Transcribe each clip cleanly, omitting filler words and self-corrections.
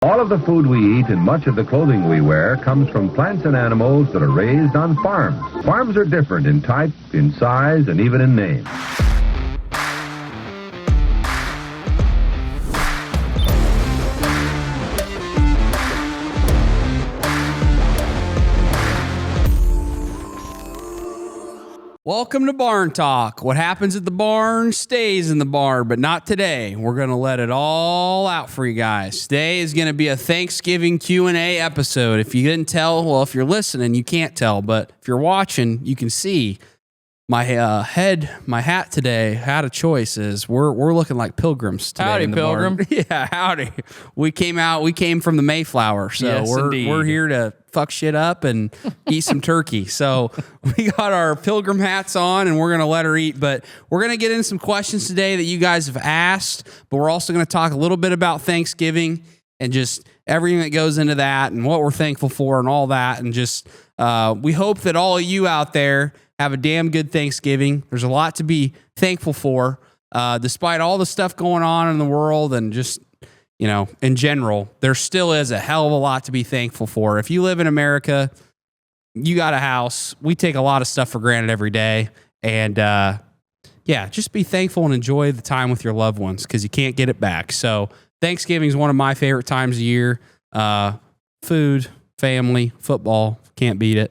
All of the food we eat and much of the clothing we wear comes from plants and animals that are raised on farms. Farms are different in type, in size, and even in name. Welcome to Barn Talk. What happens at the barn stays in the barn, but not today. We're going to let it all out for you guys. Today is going to be a Thanksgiving Q&A episode. If you didn't tell, well, if you're listening, you can't tell, but if you're watching, you can see my hat today. Hat of choice is we're looking like pilgrims today. Howdy, in the pilgrim. barn. Yeah, howdy. We came from the Mayflower, so Yes, we're here to fuck shit up and eat some turkey. So we got our pilgrim hats on and we're going to let her eat, but we're going to get into some questions today that you guys have asked, but we're also going to talk a little bit about Thanksgiving and just everything that goes into that and what we're thankful for and all that. And just, we hope that all of you out there have a damn good Thanksgiving. There's a lot to be thankful for, despite all the stuff going on in the world and just, you know, in general, there still is a hell of a lot to be thankful for. If you live in America, you got a house. We take a lot of stuff for granted every day. And yeah, just be thankful and enjoy the time with your loved ones because you can't get it back. So Thanksgiving is one of my favorite times of year. Food, family, football, can't beat it.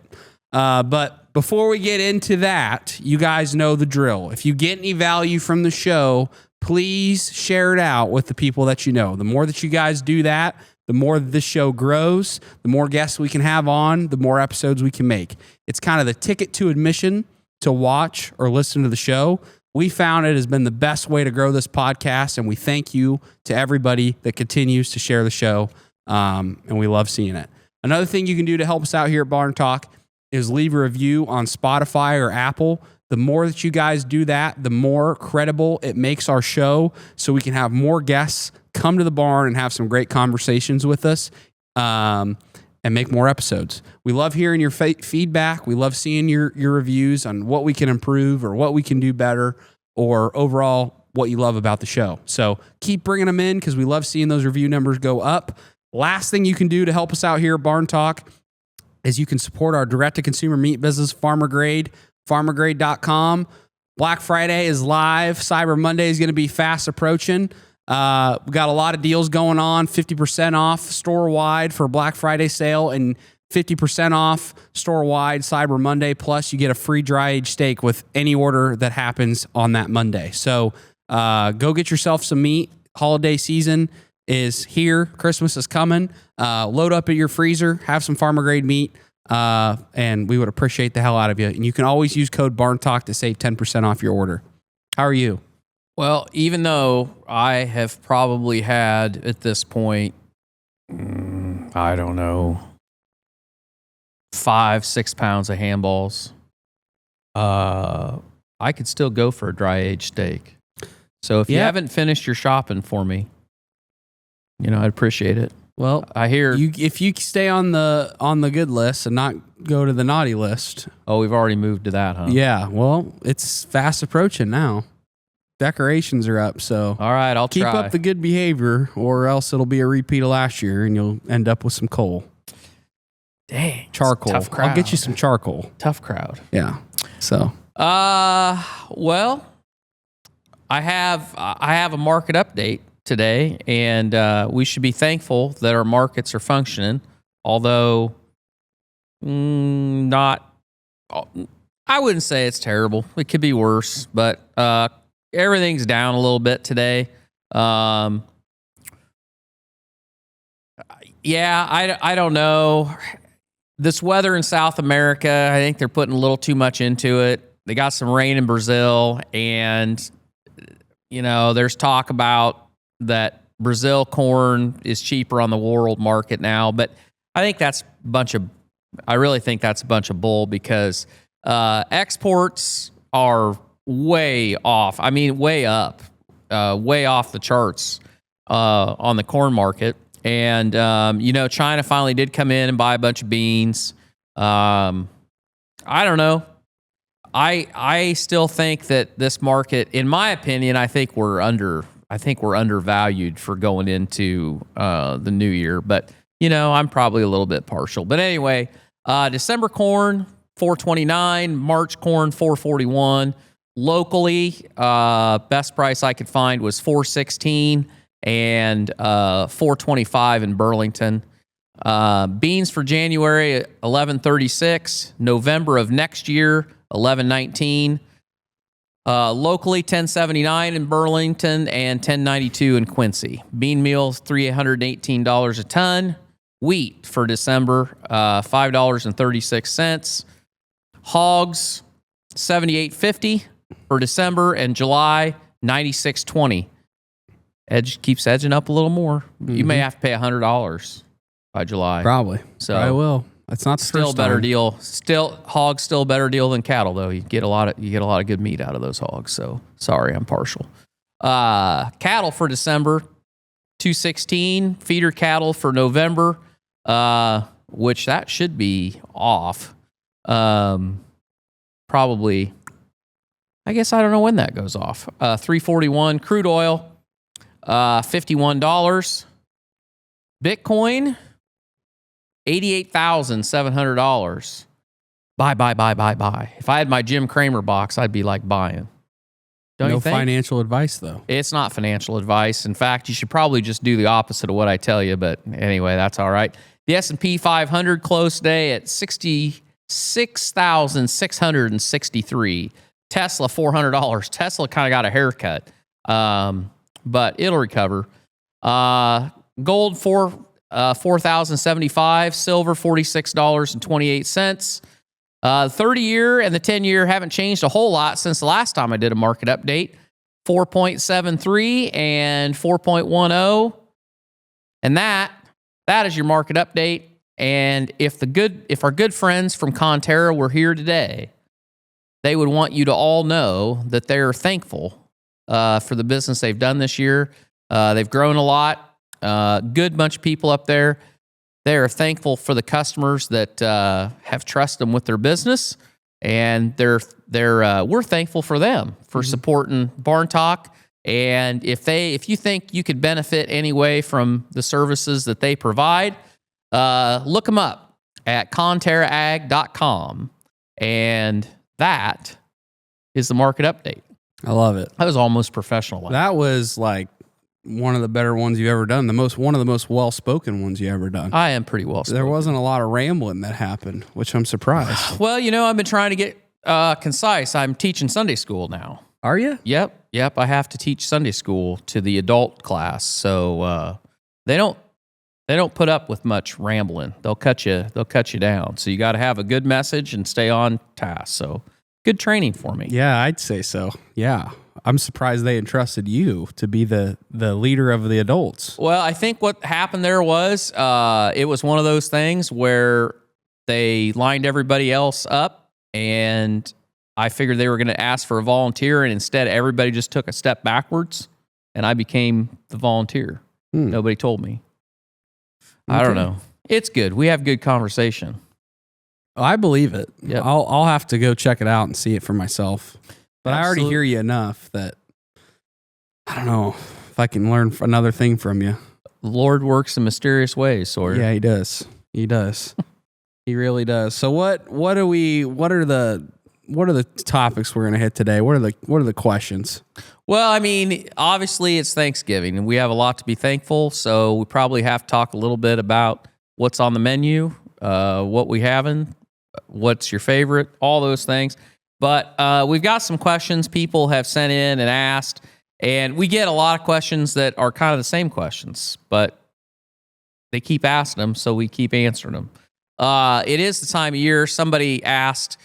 But before we get into that, you guys know the drill. If you get any value from the show, please share it out with the people that you know. The more that you guys do that, the more that this show grows, the more guests we can have on, the more episodes we can make. It's kind of the ticket to admission to watch or listen to the show. We found it has been the best way to grow this podcast, and we thank you to everybody that continues to share the show, and we love seeing it. Another thing you can do to help us out here at Barn Talk is leave a review on Spotify or Apple. The more that you guys do that, the more credible it makes our show so we can have more guests come to the barn and have some great conversations with us and make more episodes. We love hearing your feedback. We love seeing your reviews on what we can improve or what we can do better or overall what you love about the show. So keep bringing them in because we love seeing those review numbers go up. Last thing you can do to help us out here at Barn Talk is you can support our direct-to-consumer meat business, Farmer Grade, farmergrade.com. Black Friday is live. Cyber Monday is going to be fast approaching. We got a lot of deals going on, 50% off store-wide for Black Friday sale and 50% off store-wide Cyber Monday. Plus, you get a free dry-aged steak with any order that happens on that Monday. So go get yourself some meat. Holiday season is here. Christmas is coming. Load up at your freezer. Have some Farmer Grade meat. And we would appreciate the hell out of you. And you can always use code BARNTALK to save 10% off your order. How are you? Well, even though I have probably had at this point, I don't know, 5-6 pounds of handballs, I could still go for a dry-aged steak. So if you haven't finished your shopping for me, you know, I'd appreciate it. Well, I hear if you stay on the good list and not go to the naughty list. Oh, we've already moved to that, huh? Yeah. Well, it's fast approaching now. Decorations are up, so all right, I'll keep try. up the good behavior, or else it'll be a repeat of last year, and you'll end up with some coal. Dang, charcoal. Tough crowd. I'll get you some charcoal. Tough crowd. Yeah. So. Well, I have a market update today, and we should be thankful that our markets are functioning, although not, I wouldn't say it's terrible. It could be worse, but everything's down a little bit today. Yeah, I don't know. This weather in South America, I think they're putting a little too much into it. They got some rain in Brazil, and you know, there's talk about that Brazil corn is cheaper on the world market now, but I think that's I really think that's a bunch of bull because exports are way off. I mean, way up, way off the charts on the corn market. And, you know, China finally did come in and buy a bunch of beans. I don't know. I still think that this market, in my opinion, I think we're I think we're undervalued for going into the new year. But, I'm probably a little bit partial. But anyway, December corn, $4.29, March corn, $4.41. Locally, best price I could find was $4.16 and $4.25 in Burlington. Beans for January, $11.36. November of next year, $11.19. Locally, $10.79 in Burlington and $10.92 in Quincy. Bean meal, $318 a ton. Wheat for December, $5.36. Hogs, $78.50 for December, and July, $96.20. Edge keeps edging up a little more. Mm-hmm. You may have to pay $100 by July. Probably. So I will. That's not the still first better time. deal. Hogs still a better deal than cattle, though. You get a lot of good meat out of those hogs. So sorry, I'm partial. Cattle for December, $216. Feeder cattle for November, which that should be off. Probably. I guess I don't know when that goes off. $341. Crude oil, $51. Bitcoin, $88,700. Buy. If I had my Jim Cramer box, I'd be like buying. Don't you think? No financial advice, though. It's not financial advice. In fact, you should probably just do the opposite of what I tell you. But anyway, that's all right. The S&P 500 closed today at 66,663. Tesla, $400. Tesla kind of got a haircut, but it'll recover. Gold, $4,075. Silver, $46.28. 30-year and the 10-year haven't changed a whole lot since the last time I did a market update. 4.73 and 4.10. And that is your market update. And if our good friends from Conterra were here today, they would want you to all know that they're thankful for the business they've done this year. They've grown a lot. Good bunch of people up there. They are thankful for the customers that have trusted them with their business, and we're thankful for them for supporting Barn Talk. And if you think you could benefit any way from the services that they provide, look them up at conterraag.com, and that is the market update. I love it. That was almost professional. That was like one of the better ones you've ever done. One of the most well-spoken ones you ever done. I am pretty well-spoken. There wasn't a lot of rambling that happened, which I'm surprised. Well, I've been trying to get concise. I'm teaching Sunday school now. Are you? Yep. I have to teach Sunday school to the adult class, so they don't put up with much rambling. They'll cut you down. So you got to have a good message and stay on task. So good training for me. Yeah, I'd say so. Yeah. I'm surprised they entrusted you to be the leader of the adults. Well, I think what happened there was it was one of those things where they lined everybody else up, and I figured they were going to ask for a volunteer, and instead everybody just took a step backwards, and I became the volunteer. Nobody told me. Okay. I don't know. It's good. We have good conversation. I believe it. Yep. I'll have to go check it out and see it for myself. But Absolutely. I already hear you enough that I don't know if I can learn another thing from you. The Lord works in mysterious ways, Sawyer. Yeah, he does. He does. He really does. So what are the topics we're going to hit today? What are the questions? Well, I mean, obviously it's Thanksgiving and we have a lot to be thankful, so we probably have to talk a little bit about what's on the menu, what we having, what's your favorite, all those things. But we've got some questions people have sent in and asked, and we get a lot of questions that are kind of the same questions, but they keep asking them, so we keep answering them. It is the time of year. Somebody asked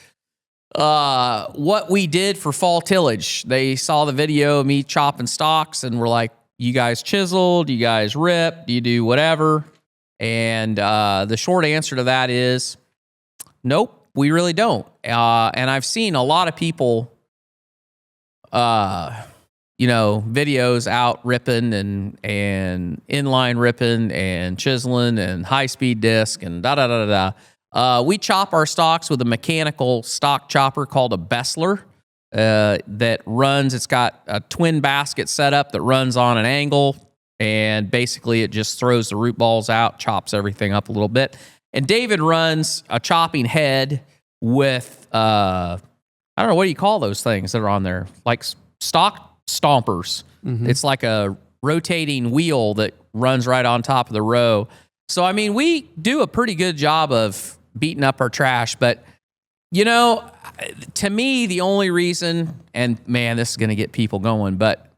what we did for fall tillage. They saw the video of me chopping stalks and were like, you guys chiseled, you guys ripped, you do whatever. And the short answer to that is nope. We really don't. And I've seen a lot of people, videos out ripping and inline ripping and chiseling and high-speed disc and da-da-da-da-da. We chop our stalks with a mechanical stock chopper called a Bessler. that runs. It's got a twin basket setup that runs on an angle, and basically it just throws the root balls out, chops everything up a little bit. And David runs a chopping head with, I don't know, what do you call those things that are on there? Like stock stompers. Mm-hmm. It's like a rotating wheel that runs right on top of the row. So, I mean, we do a pretty good job of beating up our trash. But, you know, to me, the only reason, and man, this is going to get people going, but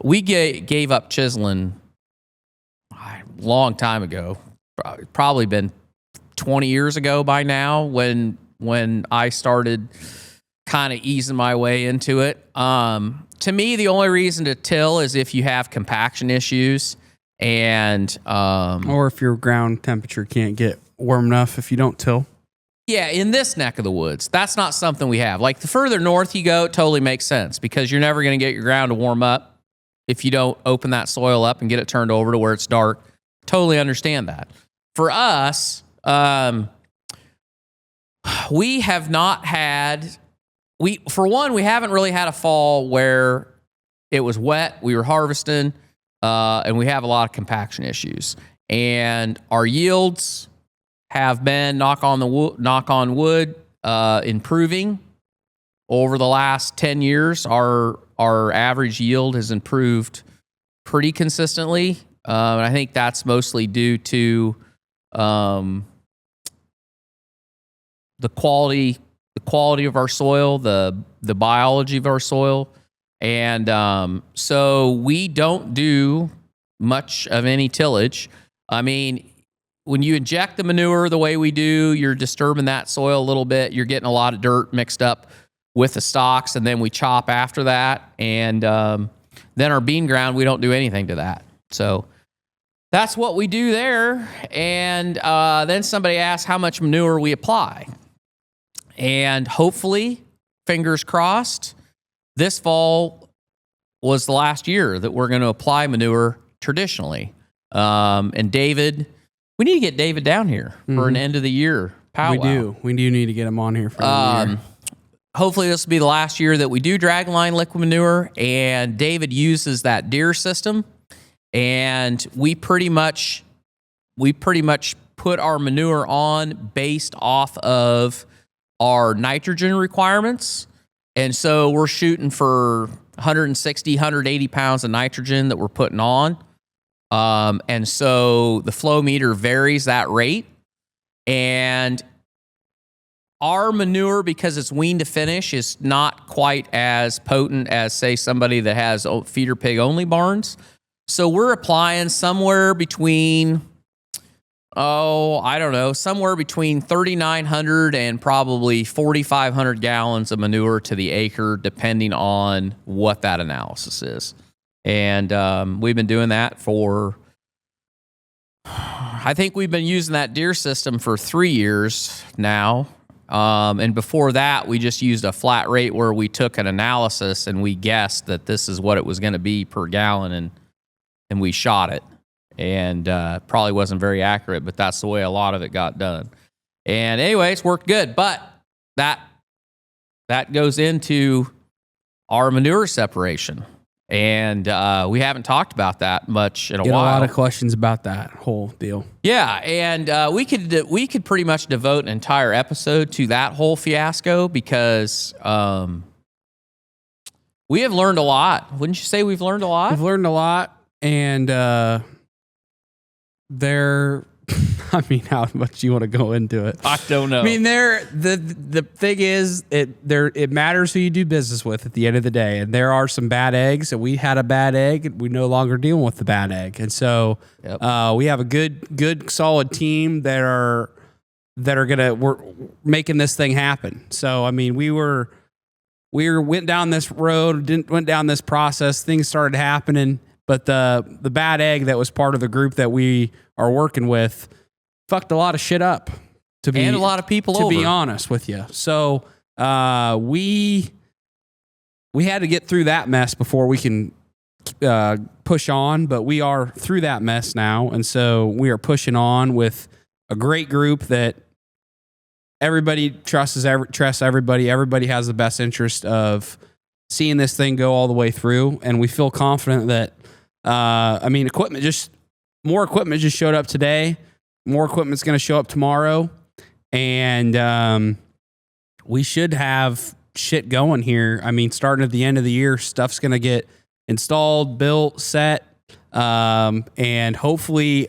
we gave up chiseling a long time ago. Probably been 20 years ago by now when I started kind of easing my way into it. To me, the only reason to till is if you have compaction issues and or if your ground temperature can't get warm enough if you don't till. Yeah, in this neck of the woods, that's not something we have. Like the further north you go, it totally makes sense because you're never going to get your ground to warm up if you don't open that soil up and get it turned over to where it's dark. Totally understand that. For us, we have not had, for one, we haven't really had a fall where it was wet, we were harvesting, and we have a lot of compaction issues. And our yields have been, knock on wood, improving. Over the last 10 years, our average yield has improved pretty consistently. And I think that's mostly due to the quality of our soil, the biology of our soil. And so we don't do much of any tillage. I mean, when you inject the manure the way we do, you're disturbing that soil a little bit. You're getting a lot of dirt mixed up with the stalks, and then we chop after that. And then our bean ground, we don't do anything to that. So that's what we do there. And then somebody asked how much manure we apply. And hopefully, fingers crossed, this fall was the last year that we're going to apply manure traditionally. And David, we need to get David down here for an end of the year powwow. We do need to get him on here for the year. Hopefully this will be the last year that we do dragline liquid manure, and David uses that deer system. And we pretty much put our manure on based off of our nitrogen requirements. And so we're shooting for 160, 180 pounds of nitrogen that we're putting on. And so the flow meter varies that rate. And our manure, because it's wean to finish, is not quite as potent as, say, somebody that has feeder pig only barns. So we're applying somewhere between, somewhere between 3,900 and probably 4,500 gallons of manure to the acre, depending on what that analysis is. And we've been doing that for, I think we've been using that deer system for 3 years now. And before that, we just used a flat rate where we took an analysis and we guessed that this is what it was going to be per gallon, and we shot it. And probably wasn't very accurate, but that's the way a lot of it got done. And anyway, it's worked good. But that goes into our manure separation. And we haven't talked about that much in a while. A lot of questions about that whole deal. Yeah, and we could pretty much devote an entire episode to that whole fiasco because we have learned a lot. Wouldn't you say we've learned a lot? We've learned a lot, and I mean, how much you want to go into it? I don't know. I mean, the thing is, it matters who you do business with at the end of the day. And there are some bad eggs, and we had a bad egg, and we're no longer dealing with the bad egg. And so we have a good, solid team that are we're making this thing happen. So I mean, we went down this road, went down this process. Things started happening, but the bad egg that was part of the group that we are working with fucked a lot of shit up, and a lot of people to be honest with you. So we had to get through that mess before we can push on, but we are through that mess now, and so we are pushing on with a great group that everybody trusts everybody. Everybody has the best interest of seeing this thing go all the way through, and we feel confident that more equipment just showed up today. More equipment's going to show up tomorrow, and we should have shit going here. I mean, starting at the end of the year, stuff's going to get installed, built, set, and hopefully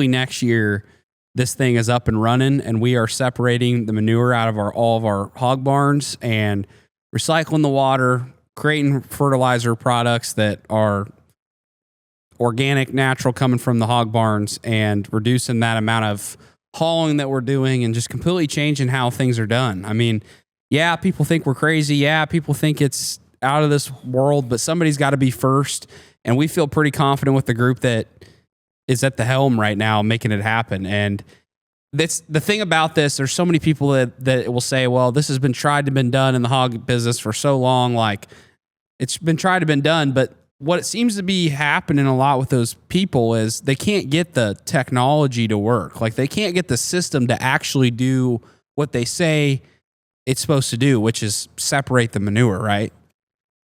next year this thing is up and running, and we are separating the manure out of all of our hog barns and recycling the water, creating fertilizer products that are organic, natural, coming from the hog barns, and reducing that amount of hauling that we're doing, and just completely changing how things are done. I mean, yeah, people think we're crazy. Yeah, people think it's out of this world, but somebody's got to be first. And we feel pretty confident with the group that is at the helm right now, making it happen. And that's the thing about this. There's so many people that will say, well, this has been tried to been done in the hog business for so long. Like, it's been tried to been done, but what it seems to be happening a lot with those people is they can't get the technology to work. Like, they can't get the system to actually do what they say it's supposed to do, which is separate the manure, right?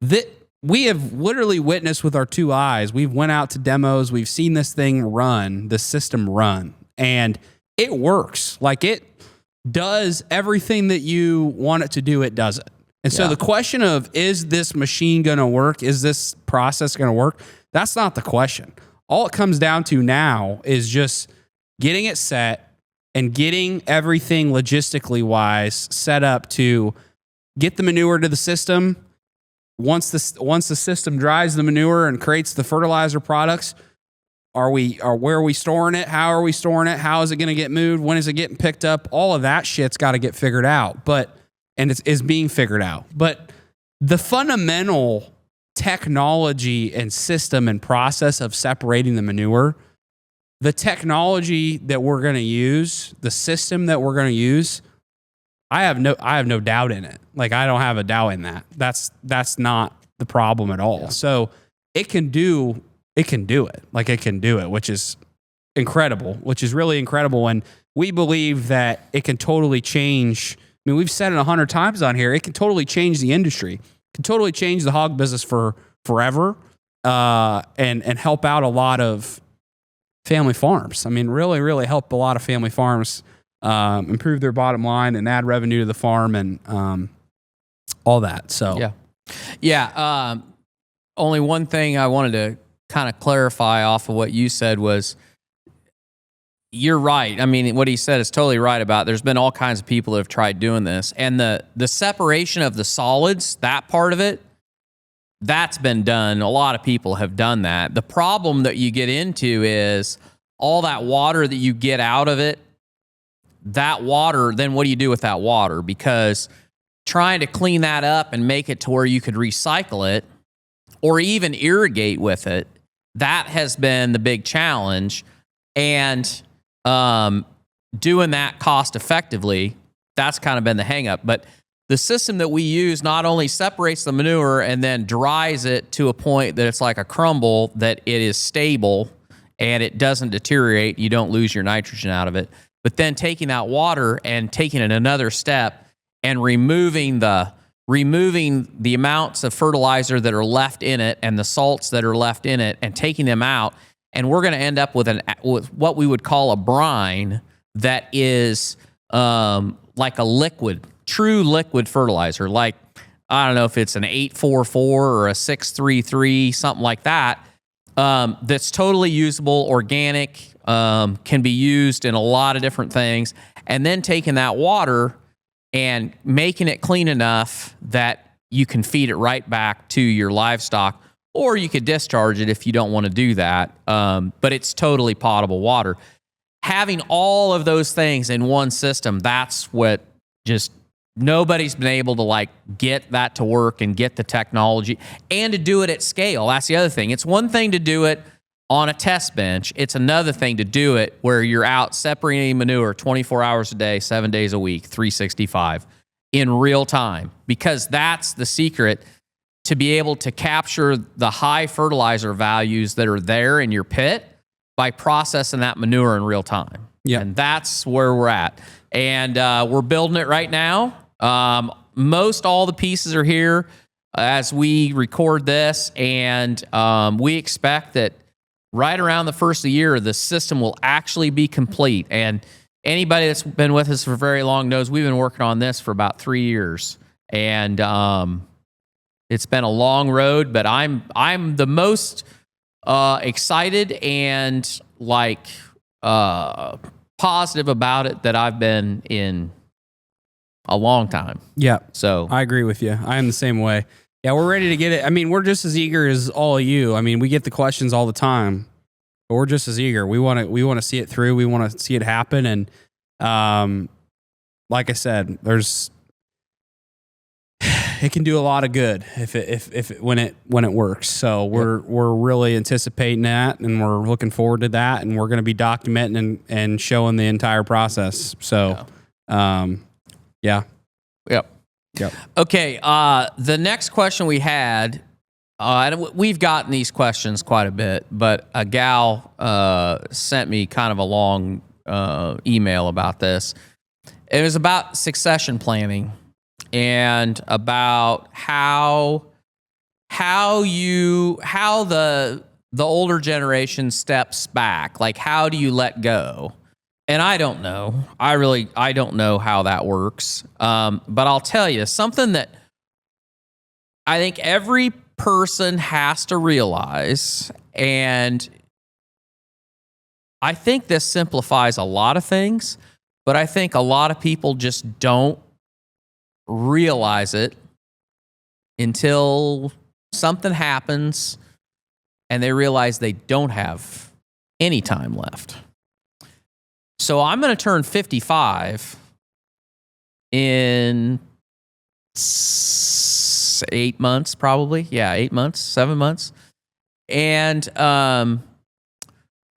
That we have literally witnessed with our 2 eyes. We've went out to demos. We've seen this thing run, the system run, and it works. Like, it does everything that you want it to do. It does it. And so the question of, is this machine going to work? Is this process going to work? That's not the question. All it comes down to now is just getting it set and getting everything logistically wise set up to get the manure to the system. Once the system dries the manure and creates the fertilizer products, where are we storing it? How are we storing it? How is it going to get moved? When is it getting picked up? All of that shit's got to get figured out. And it is being figured out. But the fundamental technology and system and process of separating the manure, the technology that we're going to use, the system that we're going to use, I have no doubt in it. Like, I don't have a doubt in that. That's not the problem at all. Yeah. So it can do it. Like, it can do it, which is incredible, which is really incredible. And we believe that it can totally change. I mean, we've said it 100 times on here. It can totally change the industry. It can totally change the hog business for forever, and help out a lot of family farms. I mean, really, really help a lot of family farms improve their bottom line and add revenue to the farm, and all that. So yeah. Only one thing I wanted to kind of clarify off of what you said was, you're right. I mean, what he said is totally right about, there's been all kinds of people that have tried doing this. And the separation of the solids, that part of it, that's been done. A lot of people have done that. The problem that you get into is all that water that you get out of it, that water, then what do you do with that water? Because trying to clean that up and make it to where you could recycle it or even irrigate with it, that has been the big challenge. And doing that cost effectively, that's kind of been the hang up. But the system that we use not only separates the manure and then dries it to a point that it's like a crumble, that it is stable and it doesn't deteriorate, you don't lose your nitrogen out of it, but then taking that water and taking it another step and removing the amounts of fertilizer that are left in it and the salts that are left in it and taking them out. And we're going to end up with what we would call a brine that is like a liquid, true liquid fertilizer. Like, I don't know if it's an 844 or a 633, something like that. That's totally usable, organic, can be used in a lot of different things. And then taking that water and making it clean enough that you can feed it right back to your livestock. Or you could discharge it if you don't want to do that. But it's totally potable water. Having all of those things in one system, that's what just nobody's been able to like get that to work and get the technology and to do it at scale. That's the other thing. It's one thing to do it on a test bench. It's another thing to do it where you're out separating manure 24 hours a day, 7 days a week, 365 in real time, because that's the secret to be able to capture the high fertilizer values that are there in your pit by processing that manure in real time. Yeah. And that's where we're at. And we're building it right now. Most all the pieces are here as we record this. And we expect that right around the first of the year, the system will actually be complete. And anybody that's been with us for very long knows we've been working on this for about 3 years. And it's been a long road, but I'm the most excited and positive about it that I've been in a long time. Yeah. So I agree with you. I am the same way. Yeah, we're ready to get it. I mean, we're just as eager as all of you. I mean, we get the questions all the time, but we're just as eager. We want to see it through. We want to see it happen. And like I said, it can do a lot of good when it works. So we're really anticipating that, and we're looking forward to that, and we're going to be documenting and showing the entire process. So, yeah. Yep. Okay. The next question we had, we've gotten these questions quite a bit, but a gal sent me kind of a long email about this. It was about succession planning and about how the older generation steps back. Like, how do you let go? And I don't know. I don't know how that works. But I'll tell you something that I think every person has to realize, and I think this simplifies a lot of things, but I think a lot of people just don't realize it until something happens and they realize they don't have any time left. So I'm going to turn 55 in 8 months, probably. Yeah, 8 months, 7 months. And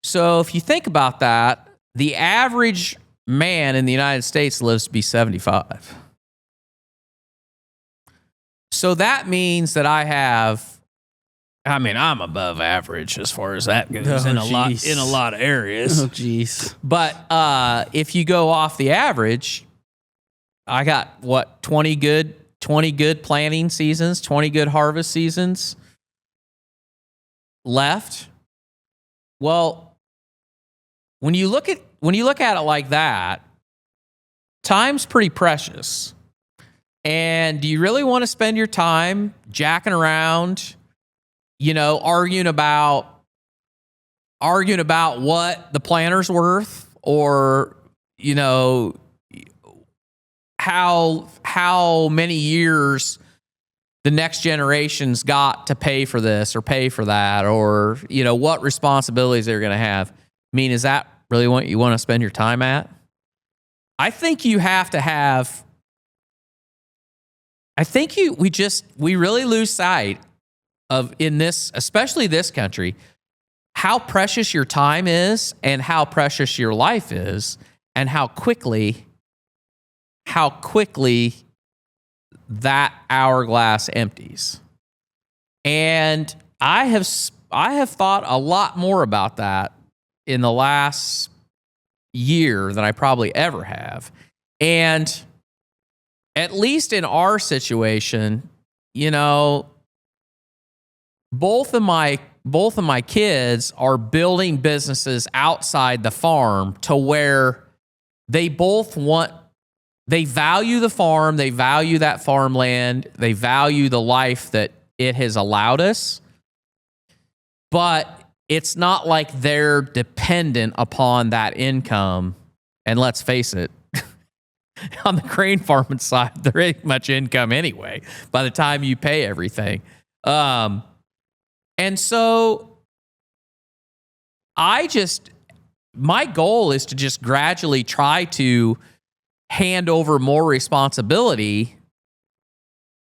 so if you think about that, the average man in the United States lives to be 75. So that means that I'm above average as far as that goes in a lot of areas. Oh, jeez. But if you go off the average, I got 20 good planting seasons, 20 good harvest seasons left. Well, when you look at it like that, time's pretty precious. And do you really want to spend your time jacking around, arguing about what the planter's worth, or, how many years the next generation's got to pay for this or pay for that, or, what responsibilities they're going to have? I mean, is that really what you want to spend your time at? I think you have to have. I think we really lose sight of, in this, especially this country, how precious your time is and how precious your life is, and how quickly that hourglass empties. And I have thought a lot more about that in the last year than I probably ever have. And at least in our situation, both of my kids are building businesses outside the farm to where they value the farm, they value that farmland, they value the life that it has allowed us. But it's not like they're dependent upon that income. And let's face it, on the grain farming side, there ain't much income anyway by the time you pay everything. And so my goal is to just gradually try to hand over more responsibility,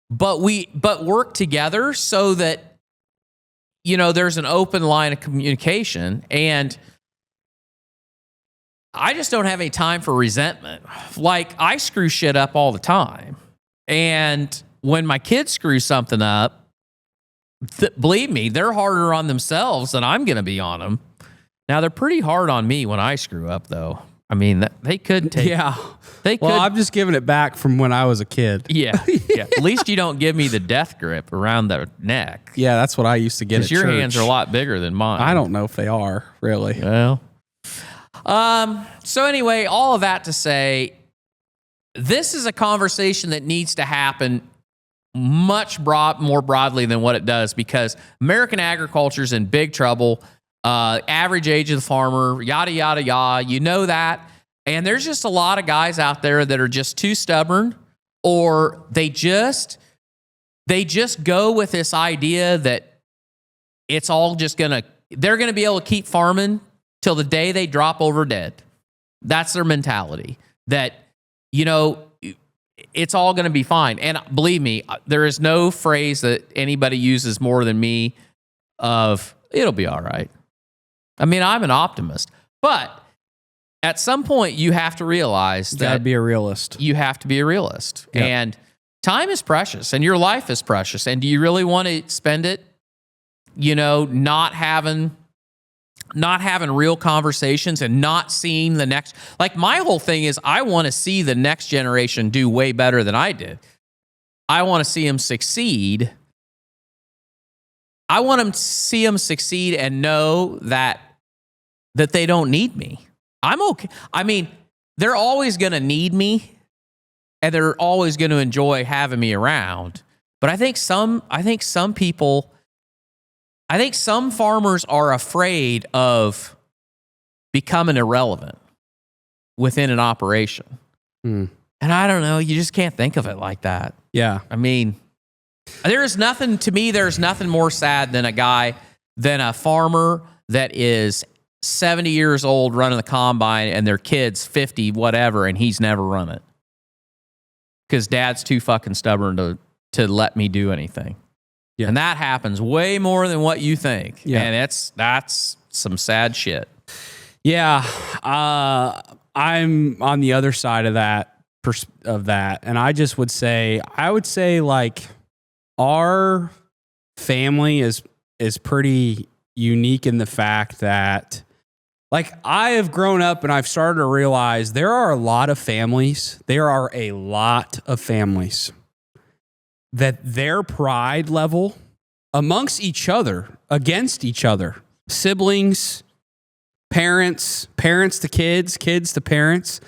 but work together so that, there's an open line of communication. And I just don't have any time for resentment. Like, I screw shit up all the time. And when my kids screw something up, believe me, they're harder on themselves than I'm going to be on them. Now, they're pretty hard on me when I screw up, though. I mean, they could take. Yeah. They could. Well, I'm just giving it back from when I was a kid. Yeah. At least you don't give me the death grip around the neck. Yeah, that's what I used to get. Because your hands are a lot bigger than mine. I don't know if they are really. Well. So anyway, all of that to say, this is a conversation that needs to happen much more broadly than what it does, because American agriculture is in big trouble. Average age of the farmer, yada, yada, yada. You know that. And there's just a lot of guys out there that are just too stubborn, or they just go with this idea that it's all just they're going to be able to keep farming till the day they drop over dead. That's their mentality. That, it's all going to be fine. And believe me, there is no phrase that anybody uses more than me of, it'll be all right. I mean, I'm an optimist. But at some point, you have to realize that... You gotta be a realist. You have to be a realist. Yep. And time is precious, and your life is precious. And do you really want to spend it, not having real conversations and not seeing the next... Like, my whole thing is I want to see the next generation do way better than I did. I want to see them succeed. I want to see them succeed and know that they don't need me. I'm okay. I mean, they're always going to need me, and they're always going to enjoy having me around. But I think some farmers are afraid of becoming irrelevant within an operation. And I don't know, you just can't think of it like that. Yeah. I mean, there's nothing more sad than a farmer that is 70 years old running the combine and their kid's 50, whatever, and he's never run it. Because dad's too fucking stubborn to let me do anything. Yeah. And that happens way more than what you think. Yeah. And that's some sad shit. Yeah. I'm on the other side of that. And I would say like our family is pretty unique in the fact that, like, I have grown up and I've started to realize there are a lot of families that their pride level amongst each other, against each other, siblings, parents to kids, kids to parents,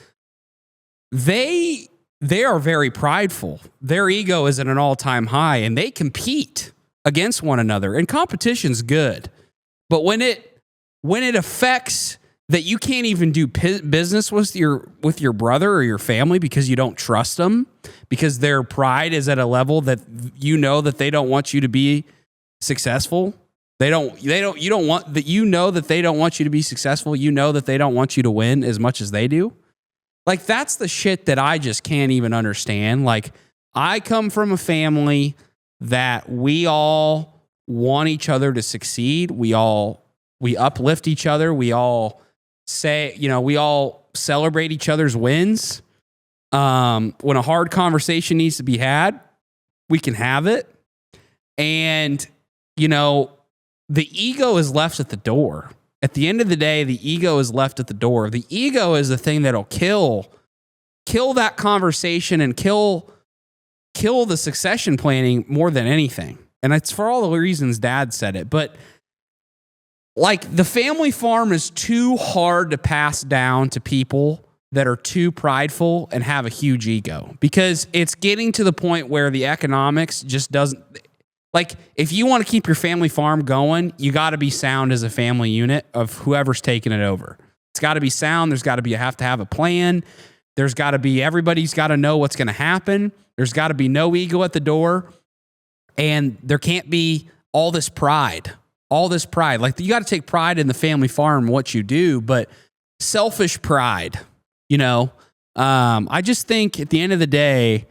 they are very prideful. Their ego is at an all-time high, and they compete against one another. And competition's good. But when it affects that you can't even do business with your brother or your family because you don't trust them, because their pride is at a level that that they don't want you to be successful. You know that they don't want you to be successful. You know that they don't want you to win as much as they do. Like, that's the shit that I just can't even understand. Like, I come from a family that we all want each other to succeed. We uplift each other. We all we all celebrate each other's wins. When a hard conversation needs to be had, we can have it. And, the ego is left at the door. At the end of the day, the ego is left at the door. The ego is the thing that'll kill that conversation and kill the succession planning more than anything. And it's for all the reasons Dad said it. But, like, the family farm is too hard to pass down to people that are too prideful and have a huge ego, because it's getting to the point where the economics just doesn't... Like, if you want to keep your family farm going, you got to be sound as a family unit of whoever's taking it over. It's got to be sound. There's got to be, have to have a plan. There's got to be, everybody's got to know what's going to happen. There's got to be no ego at the door. And there can't be all this pride. Like, you got to take pride in the family farm, what you do, but selfish pride, I just think at the end of the day,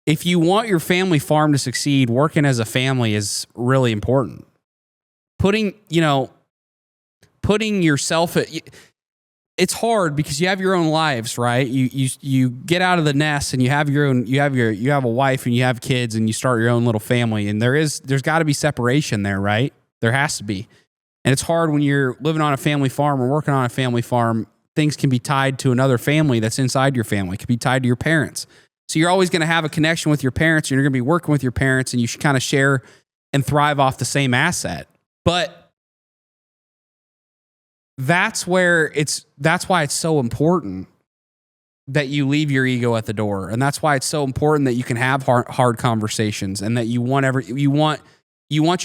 if you want your family farm to succeed, working as a family is really important. Putting yourself it's hard because you have your own lives, right? You get out of the nest and you have a wife and you have kids and you start your own little family, and there's got to be separation there, right? There has to be. And it's hard when you're living on a family farm or working on a family farm things can be tied to another family that's inside your family. It could be tied to your parents. So you're always going to have a connection with your parents, and you're going to be working with your parents, and you should kind of share and thrive off the same asset. But that's why it's so important that you leave your ego at the door. And that's why it's so important that you can have hard conversations, and that you want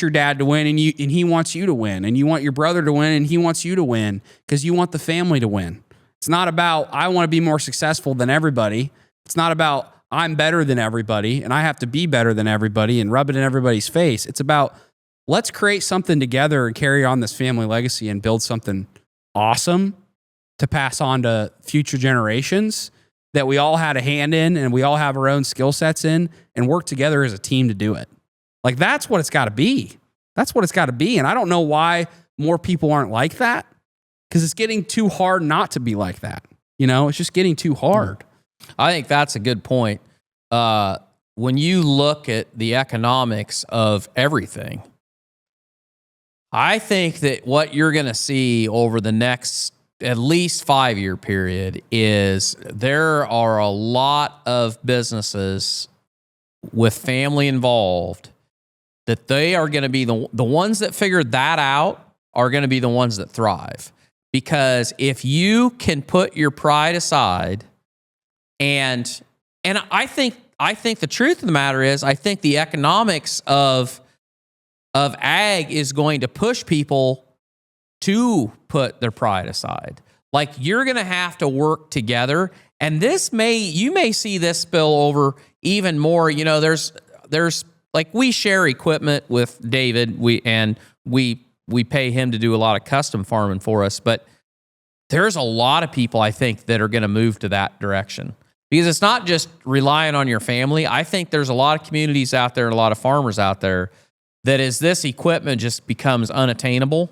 your dad to win, and he wants you to win, and you want your brother to win, and he wants you to win, because you want the family to win. It's not about, I want to be more successful than everybody. It's not about, I'm better than everybody and I have to be better than everybody and rub it in everybody's face. It's about, let's create something together and carry on this family legacy and build something awesome to pass on to future generations that we all had a hand in, and we all have our own skill sets in, and work together as a team to do it. Like, that's what it's got to be. That's what it's got to be. And I don't know why more people aren't like that, because it's getting too hard not to be like that. It's just getting too hard. I think that's a good point. When you look at the economics of everything, I think that what you're going to see over the next at least 5-year period is there are a lot of businesses with family involved that they are going to be the ones that figured that out are going to be the ones that thrive. Because if you can put your pride aside, and I think the truth of the matter is, I think the economics of ag is going to push people to put their pride aside. Like, you're going to have to work together, and you may see this spill over even more. There's like, we share equipment with David, we pay him to do a lot of custom farming for us, but there's a lot of people, I think, that are going to move to that direction, because it's not just relying on your family. I think there's a lot of communities out there and a lot of farmers out there that, as this equipment just becomes unattainable,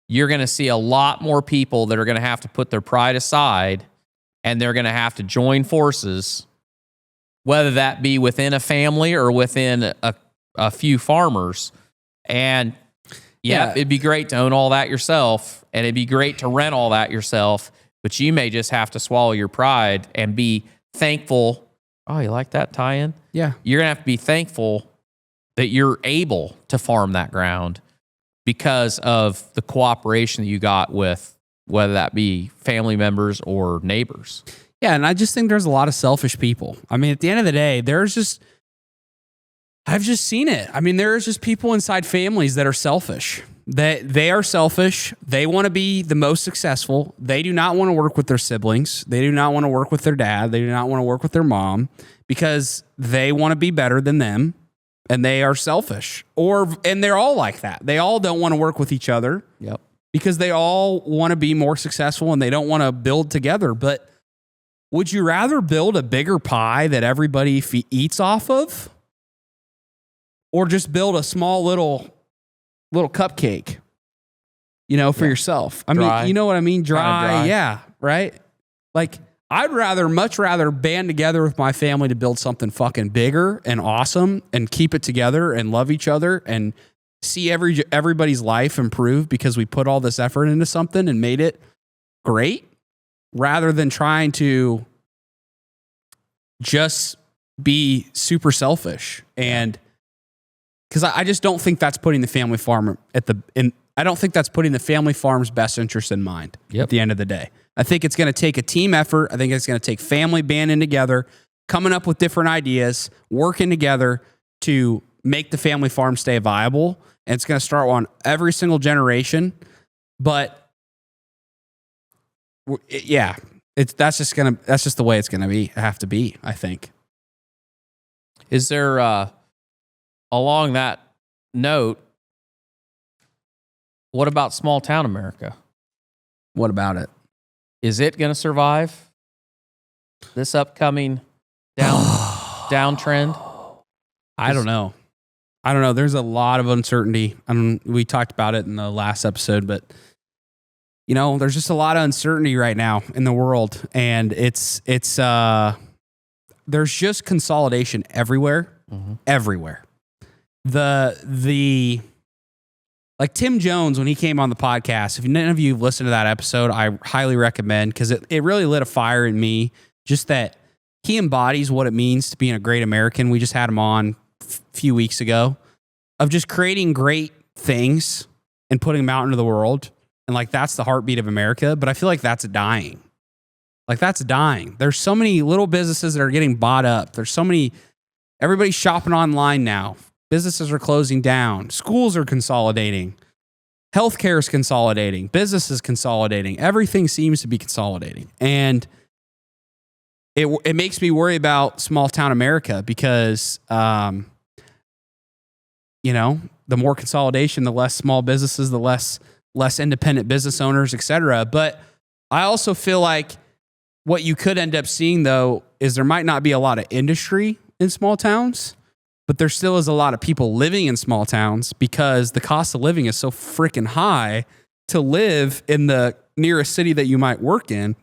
you're going to see a lot more people that are going to have to put their pride aside, and they're going to have to join forces, whether that be within a family or within a few farmers. And yeah, it'd be great to own all that yourself, and it'd be great to rent all that yourself, but you may just have to swallow your pride and be thankful. Oh, you like that tie-in? Yeah. You're going to have to be thankful that you're able to farm that ground because of the cooperation that you got with, whether that be family members or neighbors. Yeah, and I just think there's a lot of selfish people. I mean, at the end of the day, I've just seen it. I mean, there's just people inside families that are selfish. They are selfish. They want to be the most successful. They do not want to work with their siblings. They do not want to work with their dad. They do not want to work with their mom, because they want to be better than them, and they are selfish. And they're all like that. They all don't want to work with each other. Yep. Because they all want to be more successful, and they don't want to build together. But would you rather build a bigger pie that everybody eats off of, or just build a small little cupcake, for yourself? I mean, you know what I mean? Dry. Yeah. Right. Like, I'd much rather band together with my family to build something fucking bigger and awesome, and keep it together and love each other and see everybody's life improve because we put all this effort into something and made it great, rather than trying to just be super selfish. And because I just don't think that's putting the family farm I don't think that's putting the family farm's best interest in mind. At the end of the day, I think it's going to take a team effort. I think it's going to take family banding together, coming up with different ideas, working together to make the family farm stay viable. And it's going to start on every single generation. But yeah, that's just the way it's going to have to be, I think. Is there, along that note, what about small town America? What about it? Is it going to survive this upcoming downtrend? I don't know. There's a lot of uncertainty. We talked about it in the last episode, but there's just a lot of uncertainty right now in the world, and it's there's just consolidation everywhere. Mm-hmm. Everywhere. The like Tim Jones, when he came on the podcast, if none of you have listened to that episode, I highly recommend, because it really lit a fire in me, just that he embodies what it means to being a great American. We just had him on a few weeks ago, of just creating great things and putting them out into the world. And like, that's the heartbeat of America. But I feel like that's dying. Like, that's dying. There's so many little businesses that are getting bought up. There's so many, everybody's shopping online now. Businesses are closing down. Schools are consolidating. Healthcare is consolidating. Business is consolidating. Everything seems to be consolidating. And it makes me worry about small town America, because, the more consolidation, the less small businesses, the less independent business owners, et cetera. But I also feel like what you could end up seeing, though, is there might not be a lot of industry in small towns, but there still is a lot of people living in small towns, because the cost of living is so freaking high to live in the nearest city that you might work in.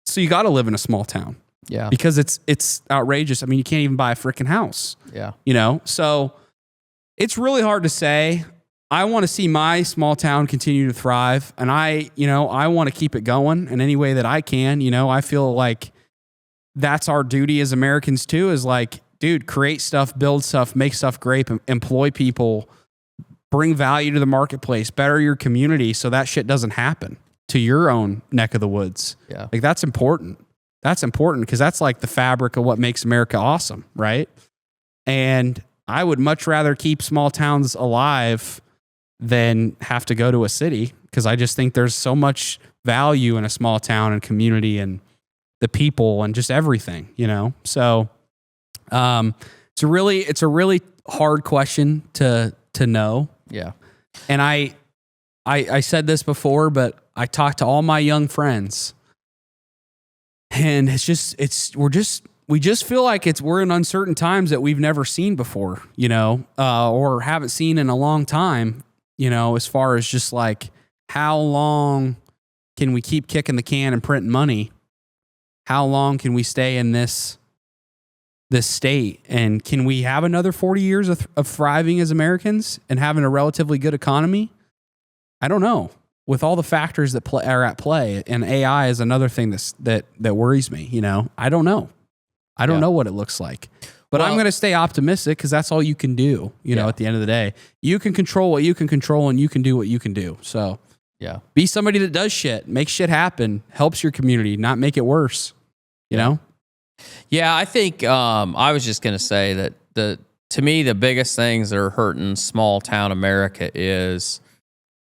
So you got to live in a small town. Yeah. Because it's outrageous. I mean, you can't even buy a freaking house. Yeah. So it's really hard to say. I want to see my small town continue to thrive, and I want to keep it going in any way that I can. I feel like that's our duty as Americans too, is like, dude, create stuff, build stuff, make stuff great, employ people, bring value to the marketplace, better your community, so that shit doesn't happen to your own neck of the woods. Yeah. Like, that's important. That's important, because that's like the fabric of what makes America awesome, right? And I would much rather keep small towns alive than have to go to a city, because I just think there's so much value in a small town and community and the people and just everything, So it's a really hard question to know. Yeah. And I said this before, but I talked to all my young friends, and we just feel like we're in uncertain times that we've never seen before, or haven't seen in a long time, as far as just like, how long can we keep kicking the can and printing money? How long can we stay in this state? And can we have another 40 years of thriving as Americans and having a relatively good economy? I don't know. With all the factors that are at play, and AI is another thing that worries me. I don't know. I don't know what it looks like, but I'm going to stay optimistic, because that's all you can do. At the end of the day, you can control what you can control, and you can do what you can do. So yeah, be somebody that does shit, make shit happen, helps your community, not make it worse. You know? Yeah, I think I was just going to say that to me, the biggest things that are hurting small town America is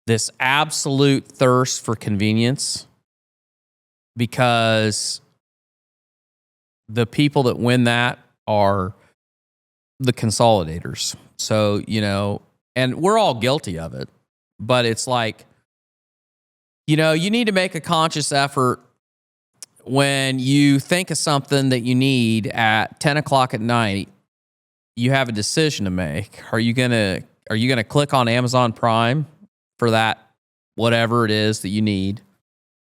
this absolute thirst for convenience, because the people that win that are the consolidators. So, and we're all guilty of it, but it's like, you need to make a conscious effort when you think of something that you need at 10 o'clock at night. You have a decision to make. Are you gonna click on Amazon Prime for that, whatever it is that you need,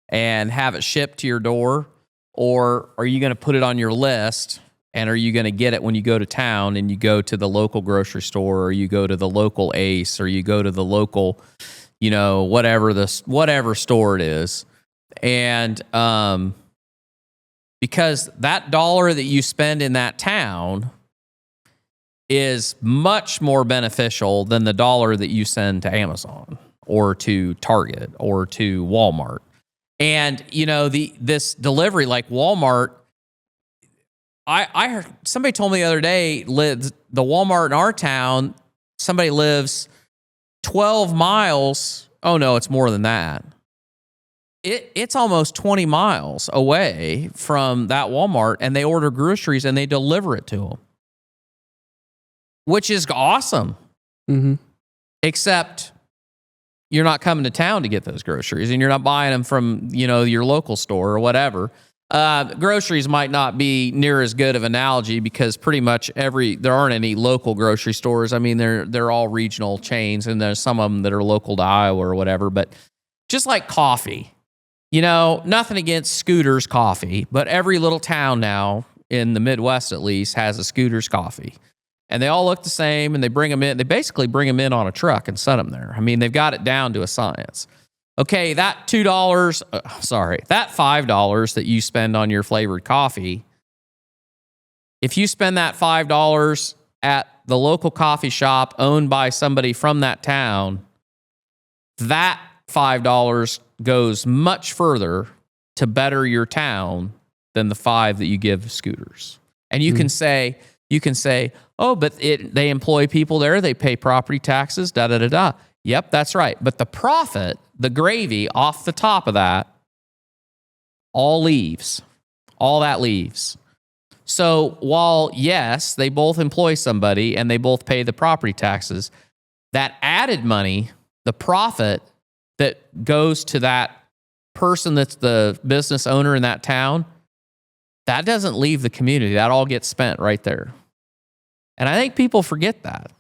and have it shipped to your door? Or are you going to put it on your list, and are you going to get it when you go to town and you go to the local grocery store, or you go to the local Ace, or you go to the local, whatever store it is? And because that dollar that you spend in that town is much more beneficial than the dollar that you send to Amazon or to Target or to Walmart. And, this delivery, like Walmart, I heard somebody told me the other day, the Walmart in our town, somebody lives 12 miles. Oh no, it's more than that. It's almost 20 miles away from that Walmart, and they order groceries and they deliver it to them, which is awesome. Mm-hmm. Except you're not coming to town to get those groceries, and you're not buying them from, your local store or whatever. Groceries might not be near as good of an analogy, because pretty much there aren't any local grocery stores. I mean, they're all regional chains, and there's some of them that are local to Iowa or whatever. But just like coffee, nothing against Scooter's Coffee, but every little town now in the Midwest, at least, has a Scooter's Coffee. and they all look the same, and they bring them in. They basically bring them in on a truck and set them there. I mean, they've got it down to a science. Okay, that that $5 that you spend on your flavored coffee, if you spend that $5 at the local coffee shop owned by somebody from that town, that $5 goes much further to better your town than the $5 that you give scooters. And you can say, oh, but they employ people there, they pay property taxes, da-da-da-da. Yep, that's right. But the profit, the gravy off the top of that, all that leaves. So while, yes, they both employ somebody and they both pay the property taxes, that added money, the profit that goes to that person that's the business owner in that town, that doesn't leave the community. That all gets spent right there. And I think people forget that.